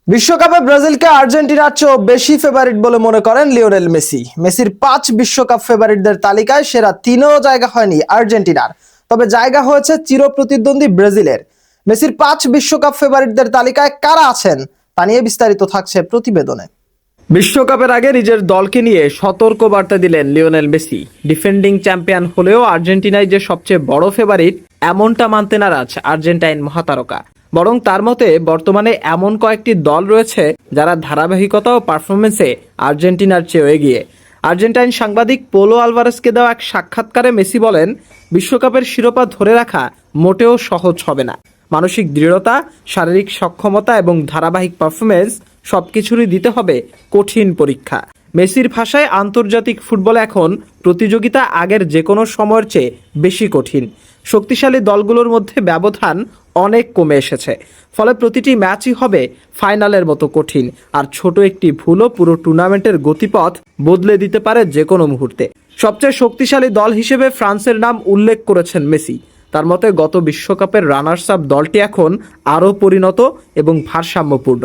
বিশ্বকাপে ব্রাজিলকে আর্জেন্টিনার চেয়েও বেশি ফেভারিট বলে মনে করেন লিওনেল মেসি। মেসির 5 বিশ্বকাপ ফেভারিটদের তালিকায় সেরা 3ও জায়গা হয়নি আর্জেন্টিনার, তবে জায়গা হয়েছে চিরপ্রতিদ্বন্দ্বী ব্রাজিলের। মেসির 5 বিশ্বকাপ ফেভারিটদের তালিকায় কারা আছেন তা নিয়ে বিস্তারিত থাকছে প্রতিবেদনে। বিশ্বকাপের আগে নিজের দলকে নিয়ে সতর্ক বার্তা দিলেন লিওনেল মেসি। ডিফেন্ডিং চ্যাম্পিয়ন হলেও আর্জেন্টিনায় যে সবচেয়ে বড় ফেভারিট এমনটা মানতে নারাজ আর্জেন্টাইন মহাতারকা। বরং তার মতে বর্তমানে এমন কয়েকটি দল রয়েছে যারা ধারাবাহিকতা ও পারফরমেন্সে আর্জেন্টিনার চেয়ে এগিয়ে। আর্জেন্টাইন সাংবাদিক পোলো আলভারেজকে দেওয়া এক সাক্ষাৎকারে মেসি বলেন, বিশ্বকাপের শিরোপা ধরে রাখা মোটেও সহজ হবে না। মানসিক দৃঢ়তা, শারীরিক সক্ষমতা এবং ধারাবাহিক পারফরমেন্স সবকিছুরই দিতে হবে কঠিন পরীক্ষা। মেসির ভাষায় আন্তর্জাতিক ফুটবল এখন প্রতিযোগিতা আগের যে কোনো সময়ের চেয়ে বেশি কঠিন। শক্তিশালী দলগুলোর মধ্যে ব্যবধান অনেক কমে এসেছে, ফলে প্রতিটি ম্যাচই হবে ফাইনালের মতো কঠিন। আর ছোট একটি ভুলও পুরো টুর্নামেন্টের গতিপথ বদলে দিতে পারে যে কোনো মুহূর্তে। সবচেয়ে শক্তিশালী দল হিসেবে ফ্রান্সের নাম উল্লেখ করেছেন মেসি। তার মতে গত বিশ্বকাপের রানার্স আপ দলটি এখন আরও পরিণত এবং ভারসাম্যপূর্ণ।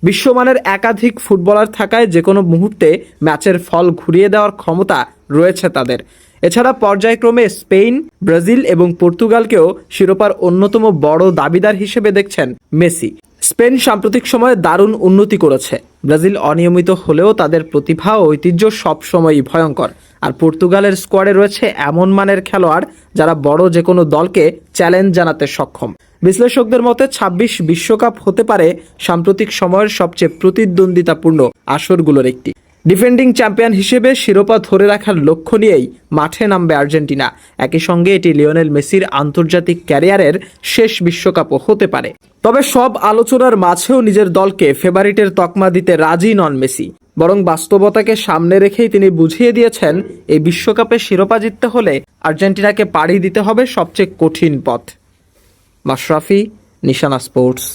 বিশ্বমানের একাধিক ফুটবলার থাকায় যে কোনো মুহূর্তে ম্যাচের ফল ঘুরিয়ে দেওয়ার ক্ষমতা রয়েছে তাদের। এছাড়া পর্যায়ক্রমে স্পেন, ব্রাজিল এবং পর্তুগালকেও শিরোপার অন্যতম বড় দাবিদার হিসেবে দেখছেন মেসি। স্পেন সাম্প্রতিক সময়ে দারুণ উন্নতি করেছে। ব্রাজিল অনিয়মিত হলেও তাদের প্রতিভা ও ঐতিহ্য সবসময়ই ভয়ঙ্কর। আর পর্তুগালের স্কোয়াডে রয়েছে এমন মানের খেলোয়াড় যারা বড় যে কোনো দলকে চ্যালেঞ্জ জানাতে সক্ষম। বিশ্লেষকদের মতে 26 বিশ্বকাপ হতে পারে সাম্প্রতিক সময়ের সবচেয়ে প্রতিদ্বন্দ্বিতাপূর্ণ আসরগুলোর একটি। ডিফেন্ডিং চ্যাম্পিয়ন হিসেবে শিরোপা ধরে রাখার লক্ষ্য নিয়েই মাঠে নামবে আর্জেন্টিনা। একই সঙ্গে এটি লিওনেল মেসির আন্তর্জাতিক ক্যারিয়ারের শেষ বিশ্বকাপও হতে পারে। তবে সব আলোচনার মাঝেও নিজের দলকে ফেভারিটের তকমা দিতে রাজি নন মেসি। বরং বাস্তবতাকে সামনে রেখেই তিনি বুঝিয়ে দিয়েছেন, এই বিশ্বকাপে শিরোপা জিততে হলে আর্জেন্টিনাকে পাড়ি দিতে হবে সবচেয়ে কঠিন পথ। মাশরাফি, নিশানা স্পোর্টস।